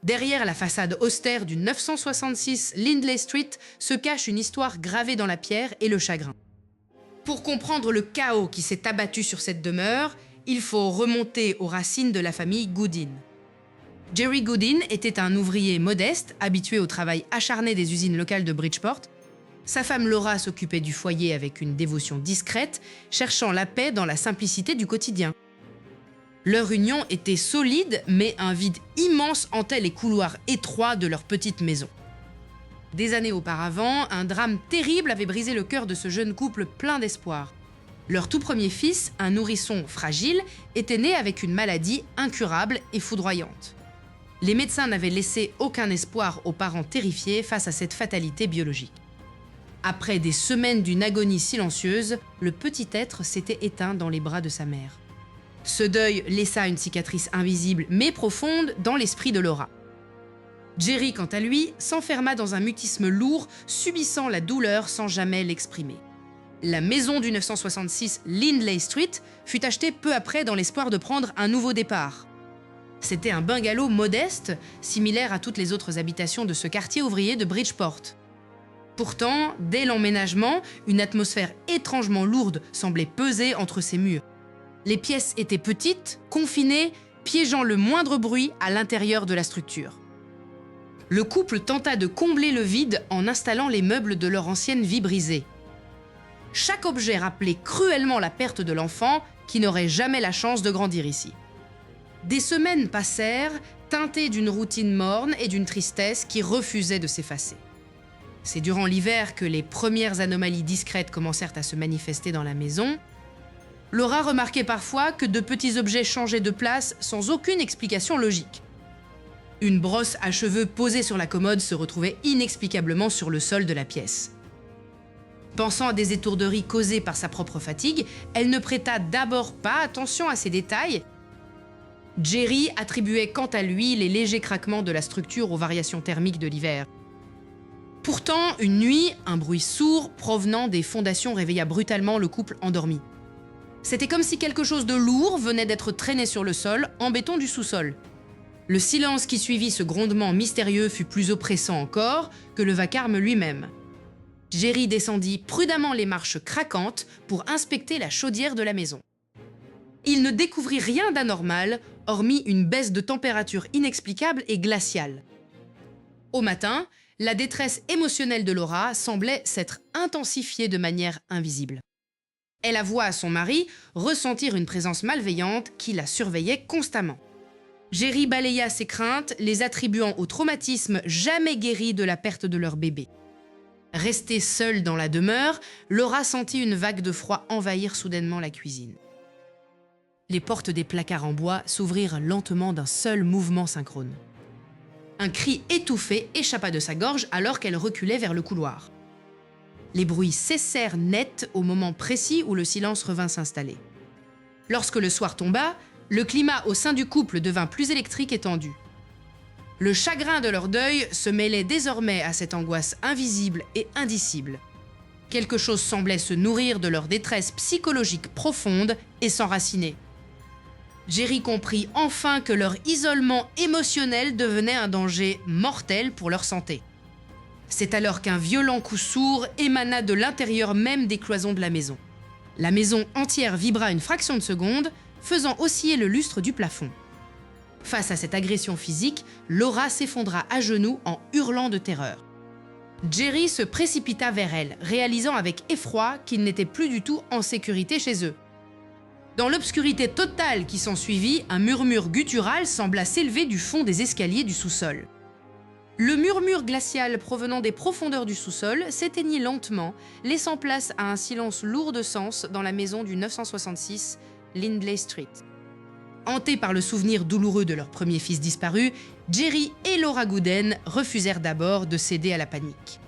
Derrière la façade austère du 966 Lindley Street se cache une histoire gravée dans la pierre et le chagrin. Pour comprendre le chaos qui s'est abattu sur cette demeure, il faut remonter aux racines de la famille Goodin. Jerry Goodin était un ouvrier modeste, habitué au travail acharné des usines locales de Bridgeport. Sa femme Laura s'occupait du foyer avec une dévotion discrète, cherchant la paix dans la simplicité du quotidien. Leur union était solide, mais un vide immense hantait les couloirs étroits de leur petite maison. Des années auparavant, un drame terrible avait brisé le cœur de ce jeune couple plein d'espoir. Leur tout premier fils, un nourrisson fragile, était né avec une maladie incurable et foudroyante. Les médecins n'avaient laissé aucun espoir aux parents terrifiés face à cette fatalité biologique. Après des semaines d'une agonie silencieuse, le petit être s'était éteint dans les bras de sa mère. Ce deuil laissa une cicatrice invisible mais profonde dans l'esprit de Laura. Jerry, quant à lui, s'enferma dans un mutisme lourd, subissant la douleur sans jamais l'exprimer. La maison du 966 Lindley Street fut achetée peu après dans l'espoir de prendre un nouveau départ. C'était un bungalow modeste, similaire à toutes les autres habitations de ce quartier ouvrier de Bridgeport. Pourtant, dès l'emménagement, une atmosphère étrangement lourde semblait peser entre ces murs. Les pièces étaient petites, confinées, piégeant le moindre bruit à l'intérieur de la structure. Le couple tenta de combler le vide en installant les meubles de leur ancienne vie brisée. Chaque objet rappelait cruellement la perte de l'enfant qui n'aurait jamais la chance de grandir ici. Des semaines passèrent, teintées d'une routine morne et d'une tristesse qui refusait de s'effacer. C'est durant l'hiver que les premières anomalies discrètes commencèrent à se manifester dans la maison. Laura remarquait parfois que de petits objets changeaient de place sans aucune explication logique. Une brosse à cheveux posée sur la commode se retrouvait inexplicablement sur le sol de la pièce. Pensant à des étourderies causées par sa propre fatigue, elle ne prêta d'abord pas attention à ces détails. Jerry attribuait quant à lui les légers craquements de la structure aux variations thermiques de l'hiver. Pourtant, une nuit, un bruit sourd provenant des fondations réveilla brutalement le couple endormi. C'était comme si quelque chose de lourd venait d'être traîné sur le sol, en béton du sous-sol. Le silence qui suivit ce grondement mystérieux fut plus oppressant encore que le vacarme lui-même. Jerry descendit prudemment les marches craquantes pour inspecter la chaudière de la maison. Il ne découvrit rien d'anormal, hormis une baisse de température inexplicable et glaciale. Au matin, la détresse émotionnelle de Laura semblait s'être intensifiée de manière invisible. Elle avoua à son mari ressentir une présence malveillante qui la surveillait constamment. Jerry balaya ses craintes, les attribuant au traumatisme jamais guéri de la perte de leur bébé. Restée seule dans la demeure, Laura sentit une vague de froid envahir soudainement la cuisine. Les portes des placards en bois s'ouvrirent lentement d'un seul mouvement synchrone. Un cri étouffé échappa de sa gorge alors qu'elle reculait vers le couloir. Les bruits cessèrent net au moment précis où le silence revint s'installer. Lorsque le soir tomba, le climat au sein du couple devint plus électrique et tendu. Le chagrin de leur deuil se mêlait désormais à cette angoisse invisible et indicible. Quelque chose semblait se nourrir de leur détresse psychologique profonde et s'enraciner. Jerry comprit enfin que leur isolement émotionnel devenait un danger mortel pour leur santé. C'est alors qu'un violent coup sourd émana de l'intérieur même des cloisons de la maison. La maison entière vibra une fraction de seconde, faisant osciller le lustre du plafond. Face à cette agression physique, Laura s'effondra à genoux en hurlant de terreur. Jerry se précipita vers elle, réalisant avec effroi qu'il n'était plus du tout en sécurité chez eux. Dans l'obscurité totale qui s'ensuivit, un murmure guttural sembla s'élever du fond des escaliers du sous-sol. Le murmure glacial provenant des profondeurs du sous-sol s'éteignit lentement, laissant place à un silence lourd de sens dans la maison du 966 Lindley Street. Hantés par le souvenir douloureux de leur premier fils disparu, Jerry et Laura Goodin refusèrent d'abord de céder à la panique.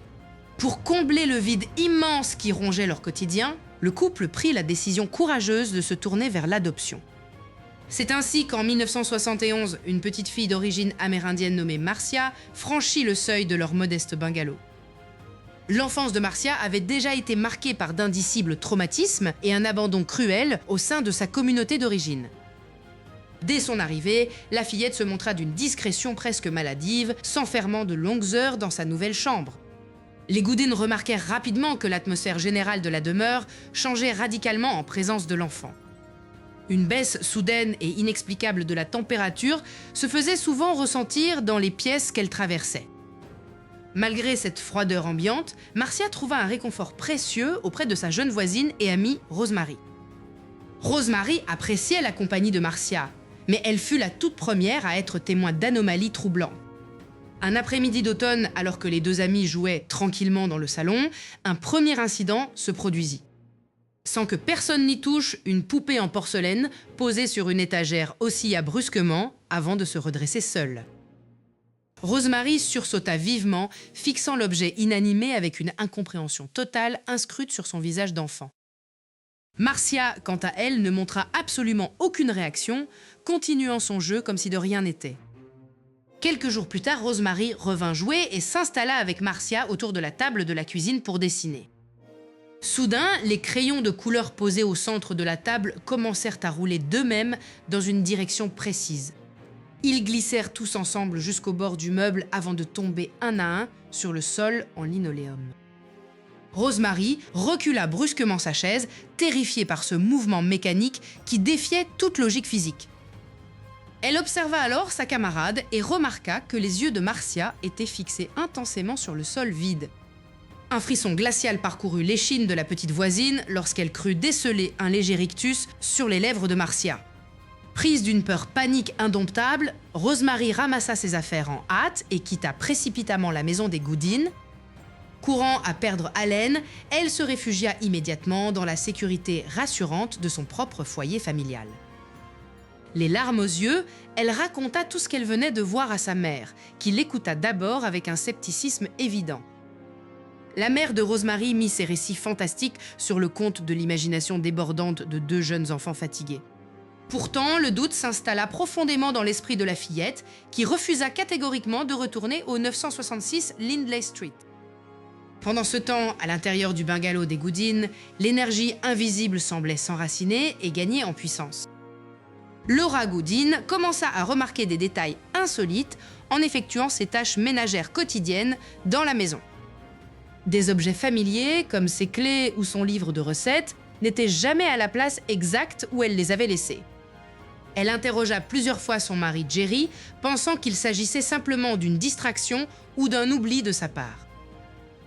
Pour combler le vide immense qui rongeait leur quotidien, le couple prit la décision courageuse de se tourner vers l'adoption. C'est ainsi qu'en 1971, une petite fille d'origine amérindienne nommée Marcia franchit le seuil de leur modeste bungalow. L'enfance de Marcia avait déjà été marquée par d'indicibles traumatismes et un abandon cruel au sein de sa communauté d'origine. Dès son arrivée, la fillette se montra d'une discrétion presque maladive, s'enfermant de longues heures dans sa nouvelle chambre. Les Goodin remarquèrent rapidement que l'atmosphère générale de la demeure changeait radicalement en présence de l'enfant. Une baisse soudaine et inexplicable de la température se faisait souvent ressentir dans les pièces qu'elle traversait. Malgré cette froideur ambiante, Marcia trouva un réconfort précieux auprès de sa jeune voisine et amie Rosemary. Rosemary appréciait la compagnie de Marcia, mais elle fut la toute première à être témoin d'anomalies troublantes. Un après-midi d'automne, alors que les deux amis jouaient tranquillement dans le salon, un premier incident se produisit. Sans que personne n'y touche, une poupée en porcelaine posée sur une étagère oscilla brusquement avant de se redresser seule. Rosemary sursauta vivement, fixant l'objet inanimé avec une incompréhension totale inscrite sur son visage d'enfant. Marcia, quant à elle, ne montra absolument aucune réaction, continuant son jeu comme si de rien n'était. Quelques jours plus tard, Rosemary revint jouer et s'installa avec Marcia autour de la table de la cuisine pour dessiner. Soudain, les crayons de couleur posés au centre de la table commencèrent à rouler d'eux-mêmes dans une direction précise. Ils glissèrent tous ensemble jusqu'au bord du meuble avant de tomber un à un sur le sol en linoléum. Rosemary recula brusquement sa chaise, terrifiée par ce mouvement mécanique qui défiait toute logique physique. Elle observa alors sa camarade et remarqua que les yeux de Marcia étaient fixés intensément sur le sol vide. Un frisson glacial parcourut l'échine de la petite voisine lorsqu'elle crut déceler un léger rictus sur les lèvres de Marcia. Prise d'une peur panique indomptable, Rosemary ramassa ses affaires en hâte et quitta précipitamment la maison des Goodin. Courant à perdre haleine, elle se réfugia immédiatement dans la sécurité rassurante de son propre foyer familial. Les larmes aux yeux, elle raconta tout ce qu'elle venait de voir à sa mère, qui l'écouta d'abord avec un scepticisme évident. La mère de Rosemary mit ses récits fantastiques sur le compte de l'imagination débordante de deux jeunes enfants fatigués. Pourtant, le doute s'installa profondément dans l'esprit de la fillette, qui refusa catégoriquement de retourner au 966 Lindley Street. Pendant ce temps, à l'intérieur du bungalow des Goodin, l'énergie invisible semblait s'enraciner et gagner en puissance. Laura Goodin commença à remarquer des détails insolites en effectuant ses tâches ménagères quotidiennes dans la maison. Des objets familiers, comme ses clés ou son livre de recettes, n'étaient jamais à la place exacte où elle les avait laissés. Elle interrogea plusieurs fois son mari Jerry, pensant qu'il s'agissait simplement d'une distraction ou d'un oubli de sa part.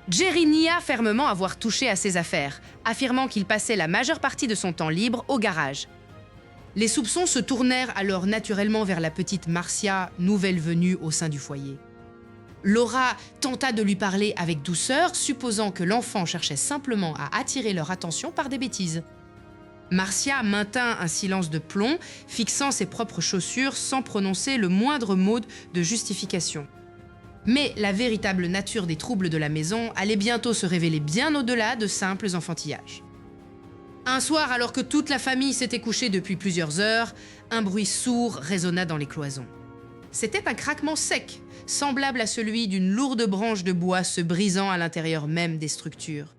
Jerry nia fermement avoir touché à ses affaires, affirmant qu'il passait la majeure partie de son temps libre au garage. Les soupçons se tournèrent alors naturellement vers la petite Marcia, nouvelle venue au sein du foyer. Laura tenta de lui parler avec douceur, supposant que l'enfant cherchait simplement à attirer leur attention par des bêtises. Marcia maintint un silence de plomb, fixant ses propres chaussures sans prononcer le moindre mot de justification. Mais la véritable nature des troubles de la maison allait bientôt se révéler bien au-delà de simples enfantillages. Un soir, alors que toute la famille s'était couchée depuis plusieurs heures, un bruit sourd résonna dans les cloisons. C'était un craquement sec, semblable à celui d'une lourde branche de bois se brisant à l'intérieur même des structures.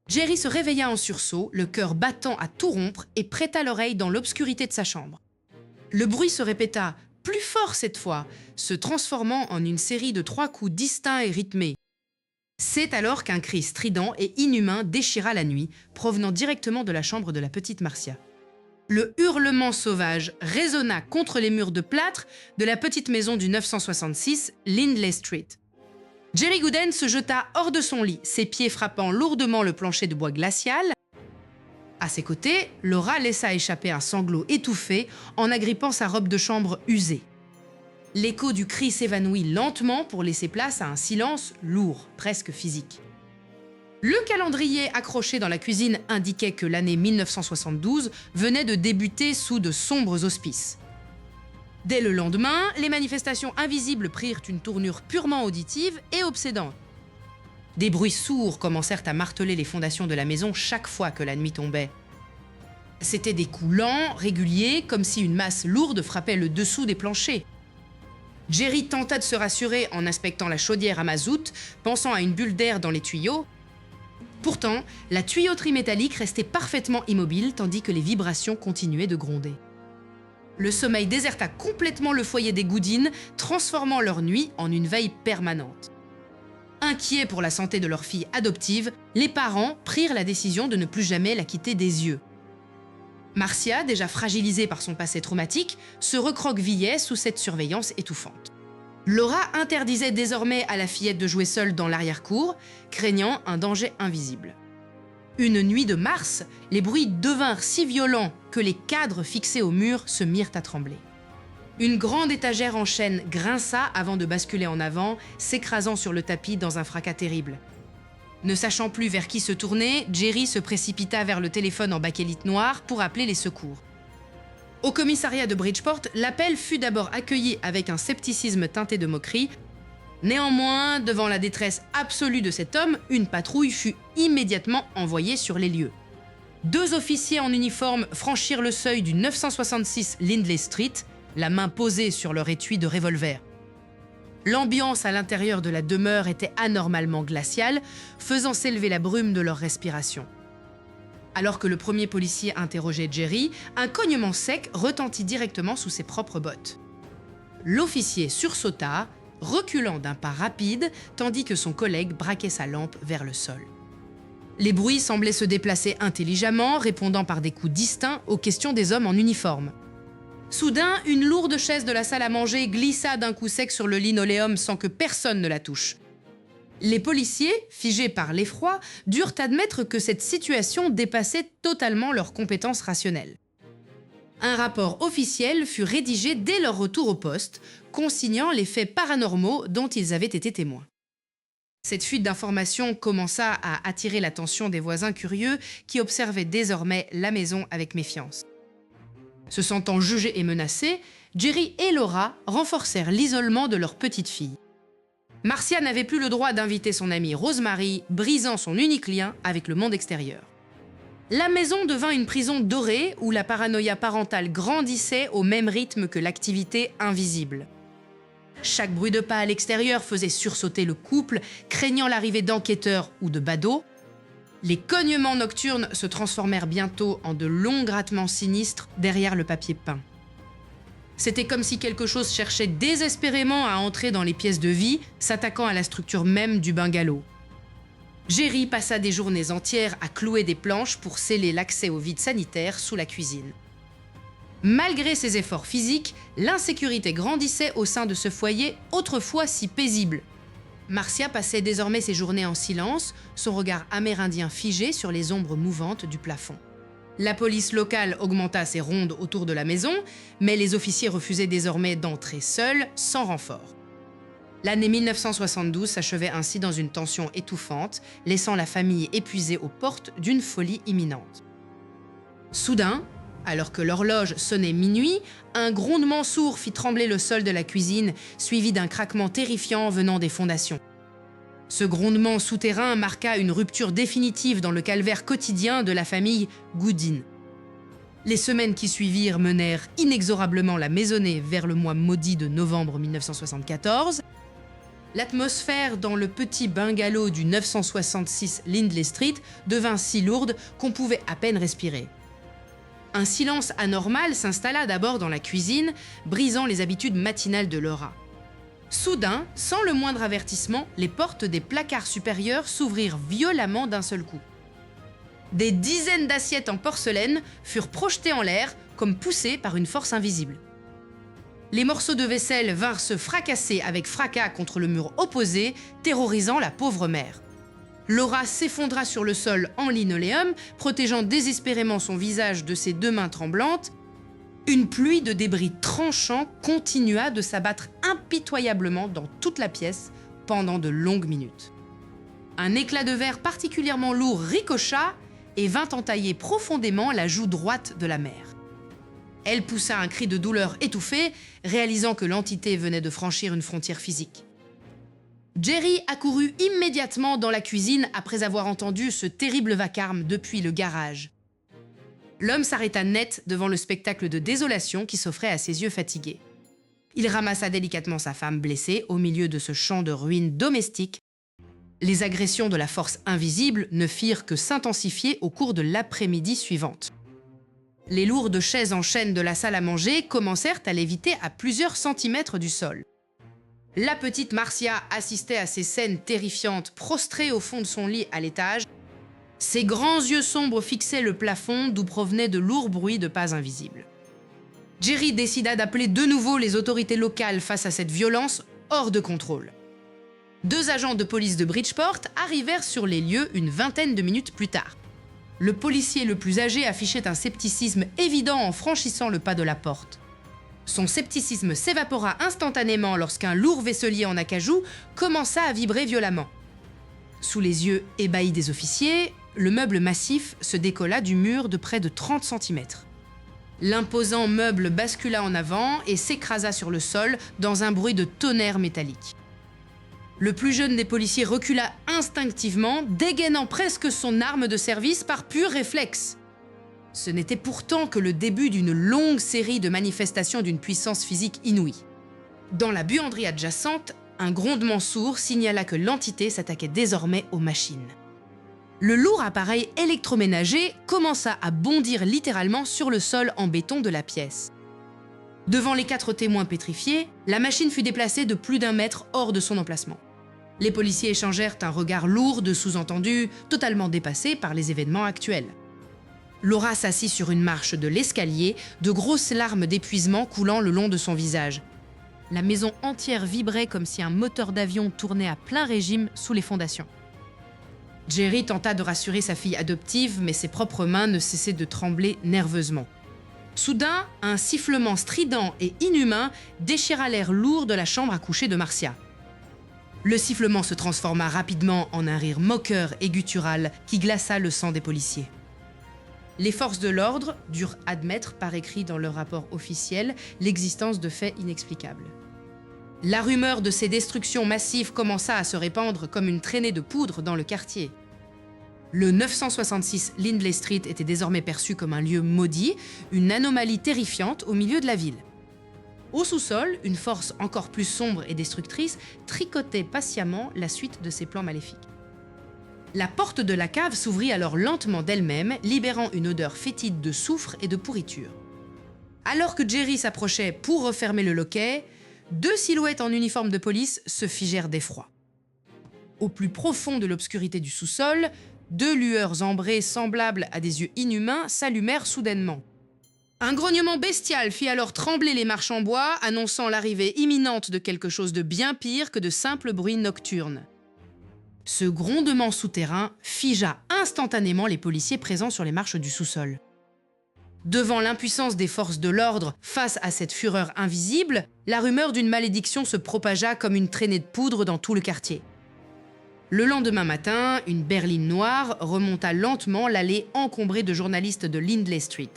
Jerry se réveilla en sursaut, le cœur battant à tout rompre, et prêta l'oreille dans l'obscurité de sa chambre. Le bruit se répéta, plus fort cette fois, se transformant en une série de 3 coups distincts et rythmés. C'est alors qu'un cri strident et inhumain déchira la nuit, provenant directement de la chambre de la petite Marcia. Le hurlement sauvage résonna contre les murs de plâtre de la petite maison du 966 Lindley Street. Jerry Goodin se jeta hors de son lit, ses pieds frappant lourdement le plancher de bois glacial. À ses côtés, Laura laissa échapper un sanglot étouffé en agrippant sa robe de chambre usée. L'écho du cri s'évanouit lentement pour laisser place à un silence lourd, presque physique. Le calendrier accroché dans la cuisine indiquait que l'année 1972 venait de débuter sous de sombres auspices. Dès le lendemain, les manifestations invisibles prirent une tournure purement auditive et obsédante. Des bruits sourds commencèrent à marteler les fondations de la maison chaque fois que la nuit tombait. C'étaient des coups lents, réguliers, comme si une masse lourde frappait le dessous des planchers. Jerry tenta de se rassurer en inspectant la chaudière à mazout, pensant à une bulle d'air dans les tuyaux. Pourtant, la tuyauterie métallique restait parfaitement immobile tandis que les vibrations continuaient de gronder. Le sommeil déserta complètement le foyer des Goodine, transformant leur nuit en une veille permanente. Inquiets pour la santé de leur fille adoptive, les parents prirent la décision de ne plus jamais la quitter des yeux. Marcia, déjà fragilisée par son passé traumatique, se recroquevillait sous cette surveillance étouffante. Laura interdisait désormais à la fillette de jouer seule dans l'arrière-cour, craignant un danger invisible. Une nuit de mars, les bruits devinrent si violents que les cadres fixés au mur se mirent à trembler. Une grande étagère en chêne grinça avant de basculer en avant, s'écrasant sur le tapis dans un fracas terrible. Ne sachant plus vers qui se tourner, Jerry se précipita vers le téléphone en bakélite noir pour appeler les secours. Au commissariat de Bridgeport, l'appel fut d'abord accueilli avec un scepticisme teinté de moquerie. Néanmoins, devant la détresse absolue de cet homme, une patrouille fut immédiatement envoyée sur les lieux. 2 officiers en uniforme franchirent le seuil du 966 Lindley Street, la main posée sur leur étui de revolver. L'ambiance à l'intérieur de la demeure était anormalement glaciale, faisant s'élever la brume de leur respiration. Alors que le premier policier interrogeait Jerry, un cognement sec retentit directement sous ses propres bottes. L'officier sursauta, reculant d'un pas rapide, tandis que son collègue braquait sa lampe vers le sol. Les bruits semblaient se déplacer intelligemment, répondant par des coups distincts aux questions des hommes en uniforme. Soudain, une lourde chaise de la salle à manger glissa d'un coup sec sur le linoléum sans que personne ne la touche. Les policiers, figés par l'effroi, durent admettre que cette situation dépassait totalement leurs compétences rationnelles. Un rapport officiel fut rédigé dès leur retour au poste, consignant les faits paranormaux dont ils avaient été témoins. Cette fuite d'informations commença à attirer l'attention des voisins curieux qui observaient désormais la maison avec méfiance. Se sentant jugés et menacés, Jerry et Laura renforcèrent l'isolement de leur petite fille. Marcia n'avait plus le droit d'inviter son amie Rosemary, brisant son unique lien avec le monde extérieur. La maison devint une prison dorée où la paranoïa parentale grandissait au même rythme que l'activité invisible. Chaque bruit de pas à l'extérieur faisait sursauter le couple, craignant l'arrivée d'enquêteurs ou de badauds. Les cognements nocturnes se transformèrent bientôt en de longs grattements sinistres derrière le papier peint. C'était comme si quelque chose cherchait désespérément à entrer dans les pièces de vie, s'attaquant à la structure même du bungalow. Jerry passa des journées entières à clouer des planches pour sceller l'accès au vide sanitaire sous la cuisine. Malgré ses efforts physiques, l'insécurité grandissait au sein de ce foyer autrefois si paisible. Marcia passait désormais ses journées en silence, son regard amérindien figé sur les ombres mouvantes du plafond. La police locale augmenta ses rondes autour de la maison, mais les officiers refusaient désormais d'entrer seuls, sans renfort. L'année 1972 s'achevait ainsi dans une tension étouffante, laissant la famille épuisée aux portes d'une folie imminente. Soudain, alors que l'horloge sonnait minuit, un grondement sourd fit trembler le sol de la cuisine, suivi d'un craquement terrifiant venant des fondations. Ce grondement souterrain marqua une rupture définitive dans le calvaire quotidien de la famille Goodine. Les semaines qui suivirent menèrent inexorablement la maisonnée vers le mois maudit de novembre 1974. L'atmosphère dans le petit bungalow du 966 Lindley Street devint si lourde qu'on pouvait à peine respirer. Un silence anormal s'installa d'abord dans la cuisine, brisant les habitudes matinales de Laura. Soudain, sans le moindre avertissement, les portes des placards supérieurs s'ouvrirent violemment d'un seul coup. Des dizaines d'assiettes en porcelaine furent projetées en l'air, comme poussées par une force invisible. Les morceaux de vaisselle vinrent se fracasser avec fracas contre le mur opposé, terrorisant la pauvre mère. Laura s'effondra sur le sol en linoléum, protégeant désespérément son visage de ses 2 mains tremblantes. Une pluie de débris tranchants continua de s'abattre impitoyablement dans toute la pièce pendant de longues minutes. Un éclat de verre particulièrement lourd ricocha et vint entailler profondément la joue droite de la mère. Elle poussa un cri de douleur étouffé, réalisant que l'entité venait de franchir une frontière physique. Jerry accourut immédiatement dans la cuisine après avoir entendu ce terrible vacarme depuis le garage. L'homme s'arrêta net devant le spectacle de désolation qui s'offrait à ses yeux fatigués. Il ramassa délicatement sa femme blessée au milieu de ce champ de ruines domestiques. Les agressions de la force invisible ne firent que s'intensifier au cours de l'après-midi suivante. Les lourdes chaises en chêne de la salle à manger commencèrent à léviter à plusieurs centimètres du sol. La petite Marcia assistait à ces scènes terrifiantes, prostrée au fond de son lit à l'étage. Ses grands yeux sombres fixaient le plafond d'où provenaient de lourds bruits de pas invisibles. Jerry décida d'appeler de nouveau les autorités locales face à cette violence hors de contrôle. 2 agents de police de Bridgeport arrivèrent sur les lieux une vingtaine de minutes plus tard. Le policier le plus âgé affichait un scepticisme évident en franchissant le pas de la porte. Son scepticisme s'évapora instantanément lorsqu'un lourd vaisselier en acajou commença à vibrer violemment. Sous les yeux ébahis des officiers, le meuble massif se décolla du mur de près de 30 cm. L'imposant meuble bascula en avant et s'écrasa sur le sol dans un bruit de tonnerre métallique. Le plus jeune des policiers recula instinctivement, dégainant presque son arme de service par pur réflexe. Ce n'était pourtant que le début d'une longue série de manifestations d'une puissance physique inouïe. Dans la buanderie adjacente, un grondement sourd signala que l'entité s'attaquait désormais aux machines. Le lourd appareil électroménager commença à bondir littéralement sur le sol en béton de la pièce. Devant les 4 témoins pétrifiés, la machine fut déplacée de plus d'1 mètre hors de son emplacement. Les policiers échangèrent un regard lourd de sous-entendus, totalement dépassés par les événements actuels. Laura s'assit sur une marche de l'escalier, de grosses larmes d'épuisement coulant le long de son visage. La maison entière vibrait comme si un moteur d'avion tournait à plein régime sous les fondations. Jerry tenta de rassurer sa fille adoptive, mais ses propres mains ne cessaient de trembler nerveusement. Soudain, un sifflement strident et inhumain déchira l'air lourd de la chambre à coucher de Marcia. Le sifflement se transforma rapidement en un rire moqueur et guttural qui glaça le sang des policiers. Les forces de l'ordre durent admettre, par écrit dans leur rapport officiel, l'existence de faits inexplicables. La rumeur de ces destructions massives commença à se répandre comme une traînée de poudre dans le quartier. Le 966 Lindley Street était désormais perçu comme un lieu maudit, une anomalie terrifiante au milieu de la ville. Au sous-sol, une force encore plus sombre et destructrice tricotait patiemment la suite de ses plans maléfiques. La porte de la cave s'ouvrit alors lentement d'elle-même, libérant une odeur fétide de soufre et de pourriture. Alors que Jerry s'approchait pour refermer le loquet, 2 silhouettes en uniforme de police se figèrent d'effroi. Au plus profond de l'obscurité du sous-sol, 2 lueurs ambrées semblables à des yeux inhumains s'allumèrent soudainement. Un grognement bestial fit alors trembler les marches en bois, annonçant l'arrivée imminente de quelque chose de bien pire que de simples bruits nocturnes. Ce grondement souterrain figea instantanément les policiers présents sur les marches du sous-sol. Devant l'impuissance des forces de l'ordre face à cette fureur invisible, la rumeur d'une malédiction se propagea comme une traînée de poudre dans tout le quartier. Le lendemain matin, une berline noire remonta lentement l'allée encombrée de journalistes de Lindley Street.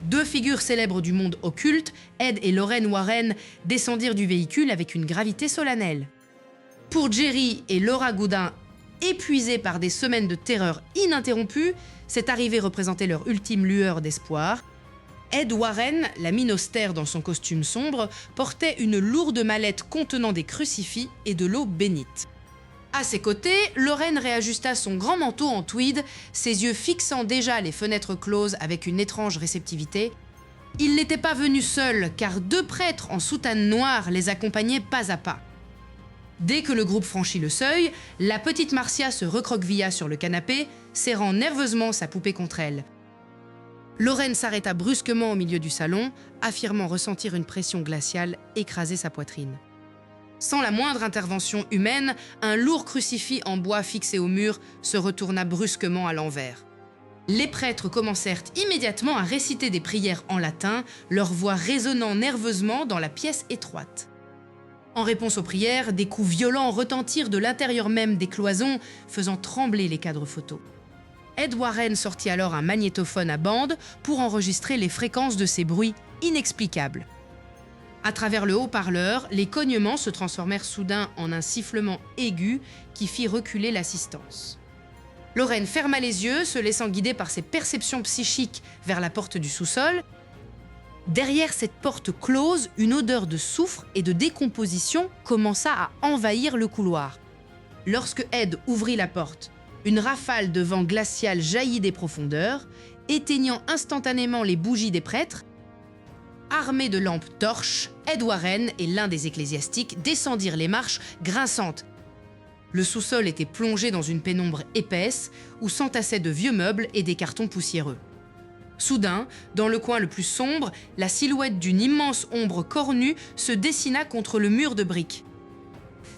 2 figures célèbres du monde occulte, Ed et Lorraine Warren, descendirent du véhicule avec une gravité solennelle. Pour Jerry et Laura Goodin, épuisés par des semaines de terreur ininterrompues, cette arrivée représentait leur ultime lueur d'espoir. Ed Warren, la mine austère dans son costume sombre, portait une lourde mallette contenant des crucifix et de l'eau bénite. À ses côtés, Lorraine réajusta son grand manteau en tweed, ses yeux fixant déjà les fenêtres closes avec une étrange réceptivité. Il n'était pas venu seul, car 2 prêtres en soutane noire les accompagnaient pas à pas. Dès que le groupe franchit le seuil, la petite Marcia se recroquevilla sur le canapé, serrant nerveusement sa poupée contre elle. Lorraine s'arrêta brusquement au milieu du salon, affirmant ressentir une pression glaciale écraser sa poitrine. Sans la moindre intervention humaine, un lourd crucifix en bois fixé au mur se retourna brusquement à l'envers. Les prêtres commencèrent immédiatement à réciter des prières en latin, leur voix résonnant nerveusement dans la pièce étroite. En réponse aux prières, des coups violents retentirent de l'intérieur même des cloisons, faisant trembler les cadres photos. Ed Warren sortit alors un magnétophone à bande pour enregistrer les fréquences de ces bruits inexplicables. À travers le haut-parleur, les cognements se transformèrent soudain en un sifflement aigu qui fit reculer l'assistance. Lorraine ferma les yeux, se laissant guider par ses perceptions psychiques vers la porte du sous-sol. Derrière cette porte close, une odeur de soufre et de décomposition commença à envahir le couloir. Lorsque Ed ouvrit la porte, une rafale de vent glacial jaillit des profondeurs éteignant instantanément les bougies des prêtres. Armés de lampes torches, Ed Warren et l'un des ecclésiastiques descendirent les marches grinçantes. Le sous-sol était plongé dans une pénombre épaisse où s'entassaient de vieux meubles et des cartons poussiéreux. Soudain, dans le coin le plus sombre, la silhouette d'une immense ombre cornue se dessina contre le mur de briques.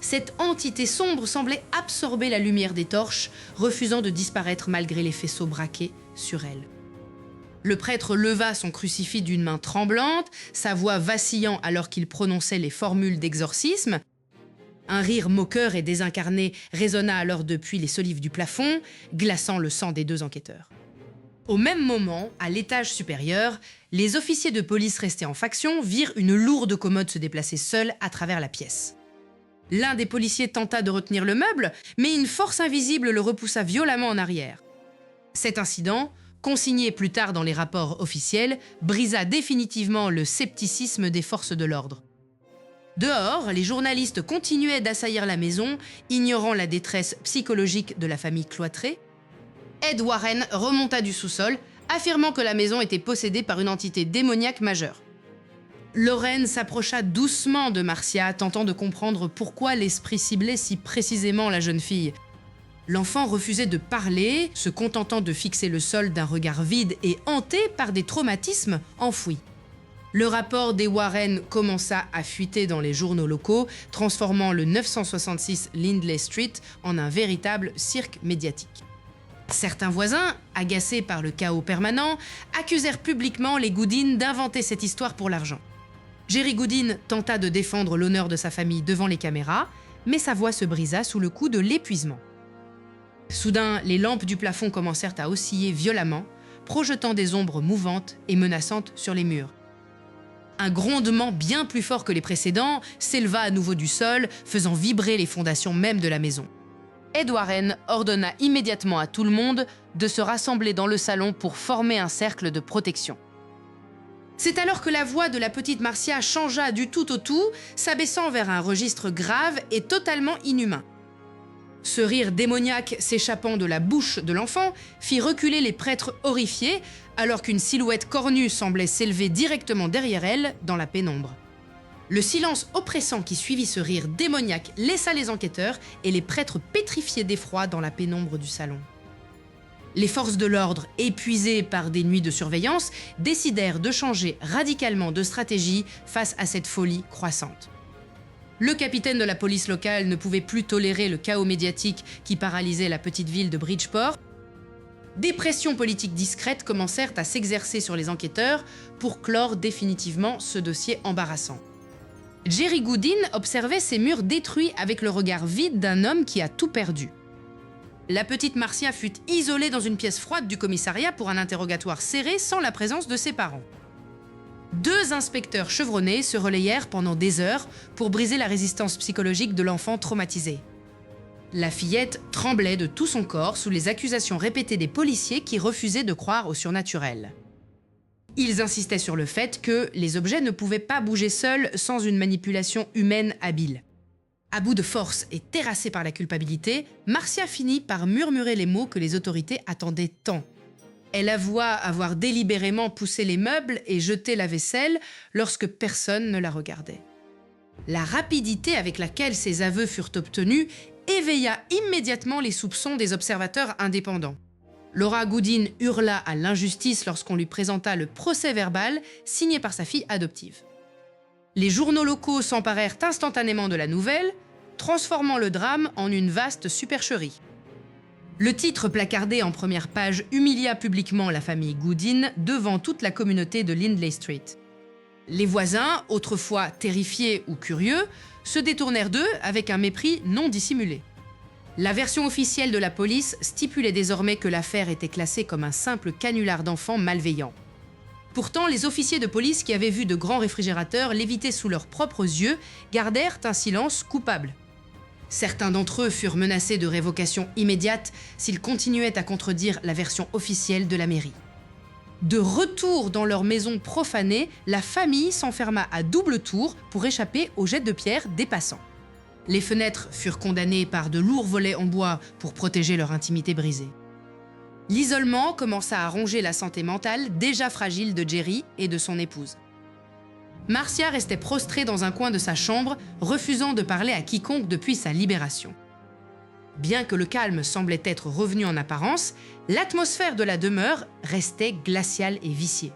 Cette entité sombre semblait absorber la lumière des torches, refusant de disparaître malgré les faisceaux braqués sur elle. Le prêtre leva son crucifix d'une main tremblante, sa voix vacillant alors qu'il prononçait les formules d'exorcisme. Un rire moqueur et désincarné résonna alors depuis les solives du plafond, glaçant le sang des deux enquêteurs. Au même moment, à l'étage supérieur, les officiers de police restés en faction virent une lourde commode se déplacer seule à travers la pièce. L'un des policiers tenta de retenir le meuble, mais une force invisible le repoussa violemment en arrière. Cet incident, consigné plus tard dans les rapports officiels, brisa définitivement le scepticisme des forces de l'ordre. Dehors, les journalistes continuaient d'assaillir la maison, ignorant la détresse psychologique de la famille cloîtrée. Ed Warren remonta du sous-sol, affirmant que la maison était possédée par une entité démoniaque majeure. Lorraine s'approcha doucement de Marcia, tentant de comprendre pourquoi l'esprit ciblait si précisément la jeune fille. L'enfant refusait de parler, se contentant de fixer le sol d'un regard vide et hanté par des traumatismes enfouis. Le rapport des Warren commença à fuiter dans les journaux locaux, transformant le 966 Lindley Street en un véritable cirque médiatique. Certains voisins, agacés par le chaos permanent, accusèrent publiquement les Goodin d'inventer cette histoire pour l'argent. Jerry Goodin tenta de défendre l'honneur de sa famille devant les caméras, mais sa voix se brisa sous le coup de l'épuisement. Soudain, les lampes du plafond commencèrent à osciller violemment, projetant des ombres mouvantes et menaçantes sur les murs. Un grondement bien plus fort que les précédents s'éleva à nouveau du sol, faisant vibrer les fondations même de la maison. Ed Warren ordonna immédiatement à tout le monde de se rassembler dans le salon pour former un cercle de protection. C'est alors que la voix de la petite Marcia changea du tout au tout, s'abaissant vers un registre grave et totalement inhumain. Ce rire démoniaque s'échappant de la bouche de l'enfant fit reculer les prêtres horrifiés, alors qu'une silhouette cornue semblait s'élever directement derrière elle dans la pénombre. Le silence oppressant qui suivit ce rire démoniaque laissa les enquêteurs et les prêtres pétrifiés d'effroi dans la pénombre du salon. Les forces de l'ordre, épuisées par des nuits de surveillance, décidèrent de changer radicalement de stratégie face à cette folie croissante. Le capitaine de la police locale ne pouvait plus tolérer le chaos médiatique qui paralysait la petite ville de Bridgeport. Des pressions politiques discrètes commencèrent à s'exercer sur les enquêteurs pour clore définitivement ce dossier embarrassant. Jerry Goodin observait ces murs détruits avec le regard vide d'un homme qui a tout perdu. La petite Marcia fut isolée dans une pièce froide du commissariat pour un interrogatoire serré sans la présence de ses parents. 2 inspecteurs chevronnés se relayèrent pendant des heures pour briser la résistance psychologique de l'enfant traumatisé. La fillette tremblait de tout son corps sous les accusations répétées des policiers qui refusaient de croire au surnaturel. Ils insistaient sur le fait que les objets ne pouvaient pas bouger seuls sans une manipulation humaine habile. À bout de force et terrassée par la culpabilité, Marcia finit par murmurer les mots que les autorités attendaient tant. Elle avoua avoir délibérément poussé les meubles et jeté la vaisselle lorsque personne ne la regardait. La rapidité avec laquelle ces aveux furent obtenus éveilla immédiatement les soupçons des observateurs indépendants. Laura Goodin hurla à l'injustice lorsqu'on lui présenta le procès-verbal signé par sa fille adoptive. Les journaux locaux s'emparèrent instantanément de la nouvelle, transformant le drame en une vaste supercherie. Le titre placardé en première page humilia publiquement la famille Goodin devant toute la communauté de Lindley Street. Les voisins, autrefois terrifiés ou curieux, se détournèrent d'eux avec un mépris non dissimulé. La version officielle de la police stipulait désormais que l'affaire était classée comme un simple canular d'enfants malveillants. Pourtant, les officiers de police qui avaient vu de grands réfrigérateurs léviter sous leurs propres yeux gardèrent un silence coupable. Certains d'entre eux furent menacés de révocation immédiate s'ils continuaient à contredire la version officielle de la mairie. De retour dans leur maison profanée, la famille s'enferma à double tour pour échapper aux jets de pierre des passants. Les fenêtres furent condamnées par de lourds volets en bois pour protéger leur intimité brisée. L'isolement commença à ronger la santé mentale déjà fragile de Jerry et de son épouse. Marcia restait prostrée dans un coin de sa chambre, refusant de parler à quiconque depuis sa libération. Bien que le calme semblait être revenu en apparence, l'atmosphère de la demeure restait glaciale et viciée.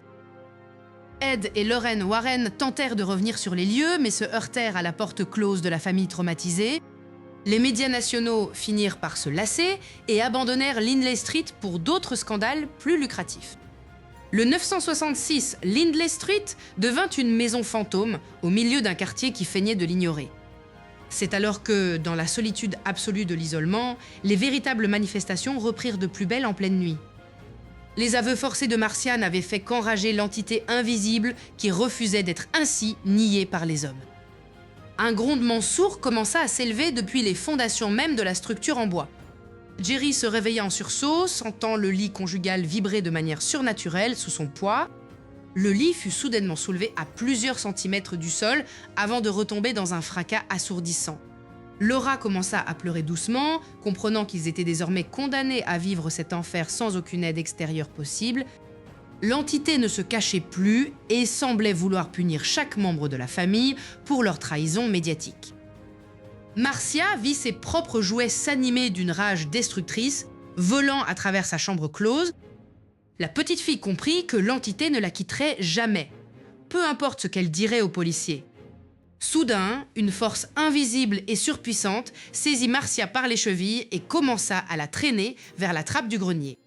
Ed et Lorraine Warren tentèrent de revenir sur les lieux, mais se heurtèrent à la porte close de la famille traumatisée. Les médias nationaux finirent par se lasser et abandonnèrent Lindley Street pour d'autres scandales plus lucratifs. Le 966 Lindley Street devint une maison fantôme au milieu d'un quartier qui feignait de l'ignorer. C'est alors que, dans la solitude absolue de l'isolement, les véritables manifestations reprirent de plus belle en pleine nuit. Les aveux forcés de Marcia n'avaient fait qu'enrager l'entité invisible qui refusait d'être ainsi niée par les hommes. Un grondement sourd commença à s'élever depuis les fondations même de la structure en bois. Jerry se réveilla en sursaut, sentant le lit conjugal vibrer de manière surnaturelle sous son poids. Le lit fut soudainement soulevé à plusieurs centimètres du sol avant de retomber dans un fracas assourdissant. Laura commença à pleurer doucement, comprenant qu'ils étaient désormais condamnés à vivre cet enfer sans aucune aide extérieure possible. L'entité ne se cachait plus et semblait vouloir punir chaque membre de la famille pour leur trahison médiatique. Marcia vit ses propres jouets s'animer d'une rage destructrice, volant à travers sa chambre close. La petite fille comprit que l'entité ne la quitterait jamais, peu importe ce qu'elle dirait aux policiers. Soudain, une force invisible et surpuissante saisit Marcia par les chevilles et commença à la traîner vers la trappe du grenier.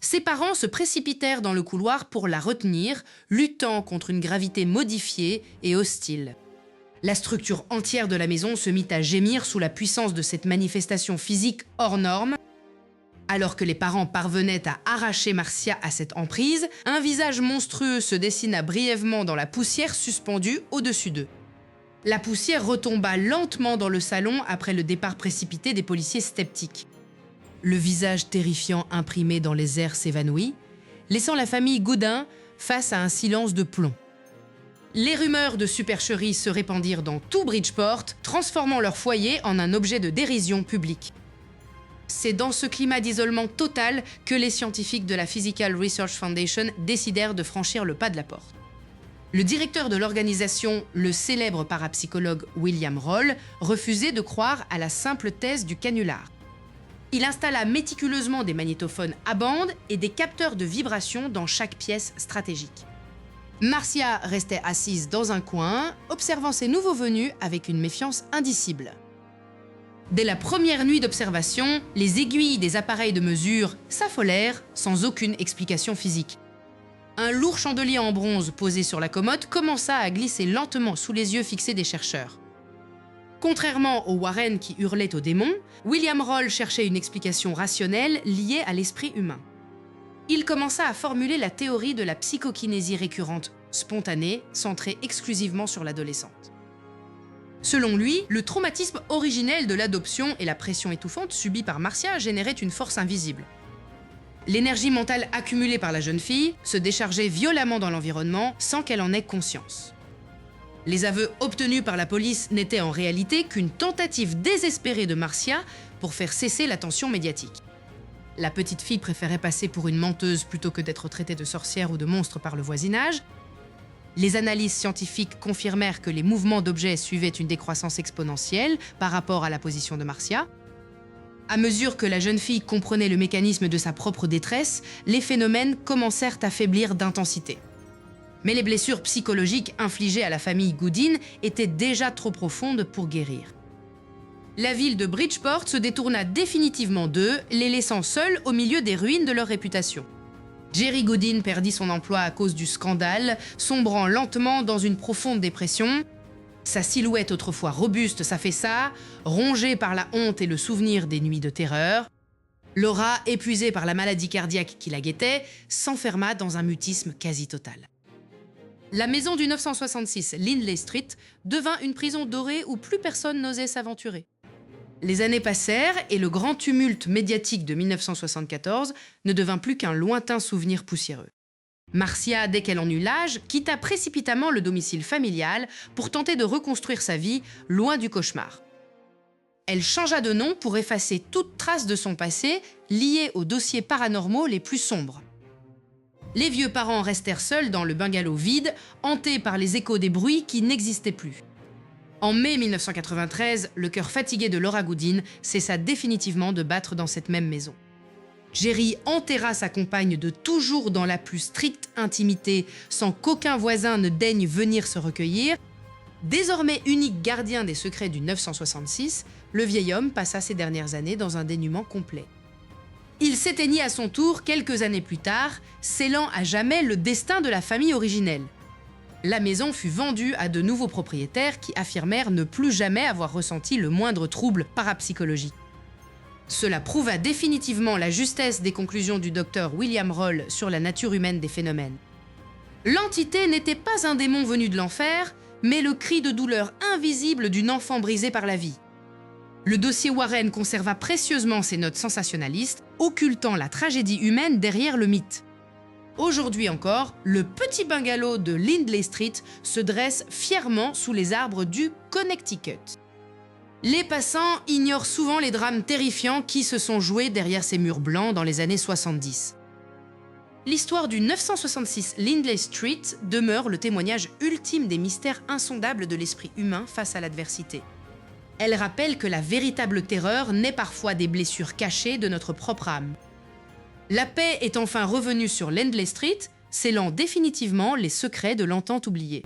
Ses parents se précipitèrent dans le couloir pour la retenir, luttant contre une gravité modifiée et hostile. La structure entière de la maison se mit à gémir sous la puissance de cette manifestation physique hors norme. Alors que les parents parvenaient à arracher Marcia à cette emprise, un visage monstrueux se dessina brièvement dans la poussière suspendue au-dessus d'eux. La poussière retomba lentement dans le salon après le départ précipité des policiers sceptiques. Le visage terrifiant imprimé dans les airs s'évanouit, laissant la famille Goodin face à un silence de plomb. Les rumeurs de supercherie se répandirent dans tout Bridgeport, transformant leur foyer en un objet de dérision publique. C'est dans ce climat d'isolement total que les scientifiques de la Physical Research Foundation décidèrent de franchir le pas de la porte. Le directeur de l'organisation, le célèbre parapsychologue William Roll, refusait de croire à la simple thèse du canular. Il installa méticuleusement des magnétophones à bande et des capteurs de vibration dans chaque pièce stratégique. Marcia restait assise dans un coin, observant ses nouveaux venus avec une méfiance indicible. Dès la première nuit d'observation, les aiguilles des appareils de mesure s'affolèrent sans aucune explication physique. Un lourd chandelier en bronze posé sur la commode commença à glisser lentement sous les yeux fixés des chercheurs. Contrairement aux Warren qui hurlaient aux démons, William Roll cherchait une explication rationnelle liée à l'esprit humain. Il commença à formuler la théorie de la psychokinésie récurrente, spontanée, centrée exclusivement sur l'adolescente. Selon lui, le traumatisme originel de l'adoption et la pression étouffante subie par Marcia généraient une force invisible. L'énergie mentale accumulée par la jeune fille se déchargeait violemment dans l'environnement sans qu'elle en ait conscience. Les aveux obtenus par la police n'étaient en réalité qu'une tentative désespérée de Marcia pour faire cesser la tension médiatique. La petite fille préférait passer pour une menteuse plutôt que d'être traitée de sorcière ou de monstre par le voisinage. Les analyses scientifiques confirmèrent que les mouvements d'objets suivaient une décroissance exponentielle par rapport à la position de Marcia. À mesure que la jeune fille comprenait le mécanisme de sa propre détresse, les phénomènes commencèrent à faiblir d'intensité. Mais les blessures psychologiques infligées à la famille Goodin étaient déjà trop profondes pour guérir. La ville de Bridgeport se détourna définitivement d'eux, les laissant seuls au milieu des ruines de leur réputation. Jerry Goodin perdit son emploi à cause du scandale, sombrant lentement dans une profonde dépression. Sa silhouette autrefois robuste s'affaissa, rongée par la honte et le souvenir des nuits de terreur. Laura, épuisée par la maladie cardiaque qui la guettait, s'enferma dans un mutisme quasi total. La maison du 966 Lindley Street devint une prison dorée où plus personne n'osait s'aventurer. Les années passèrent et le grand tumulte médiatique de 1974 ne devint plus qu'un lointain souvenir poussiéreux. Marcia, dès qu'elle en eut l'âge, quitta précipitamment le domicile familial pour tenter de reconstruire sa vie loin du cauchemar. elle changea de nom pour effacer toute trace de son passé liée aux dossiers paranormaux les plus sombres. Les vieux parents restèrent seuls dans le bungalow vide, hantés par les échos des bruits qui n'existaient plus. En mai 1993, le cœur fatigué de Laura Goodin cessa définitivement de battre dans cette même maison. Jerry enterra sa compagne de toujours dans la plus stricte intimité, sans qu'aucun voisin ne daigne venir se recueillir. Désormais unique gardien des secrets du 966, le vieil homme passa ses dernières années dans un dénuement complet. Il s'éteignit à son tour quelques années plus tard, scellant à jamais le destin de la famille originelle. La maison fut vendue à de nouveaux propriétaires qui affirmèrent ne plus jamais avoir ressenti le moindre trouble parapsychologique. Cela prouva définitivement la justesse des conclusions du docteur William Roll sur la nature humaine des phénomènes. L'entité n'était pas un démon venu de l'enfer, mais le cri de douleur invisible d'une enfant brisée par la vie. Le dossier Warren conserva précieusement ses notes sensationnalistes, occultant la tragédie humaine derrière le mythe. Aujourd'hui encore, le petit bungalow de Lindley Street se dresse fièrement sous les arbres du Connecticut. Les passants ignorent souvent les drames terrifiants qui se sont joués derrière ces murs blancs dans les années 70. L'histoire du 966 Lindley Street demeure le témoignage ultime des mystères insondables de l'esprit humain face à l'adversité. Elle rappelle que la véritable terreur naît parfois des blessures cachées de notre propre âme. La paix est enfin revenue sur Lindley Street, scellant définitivement les secrets de l'entente oubliée.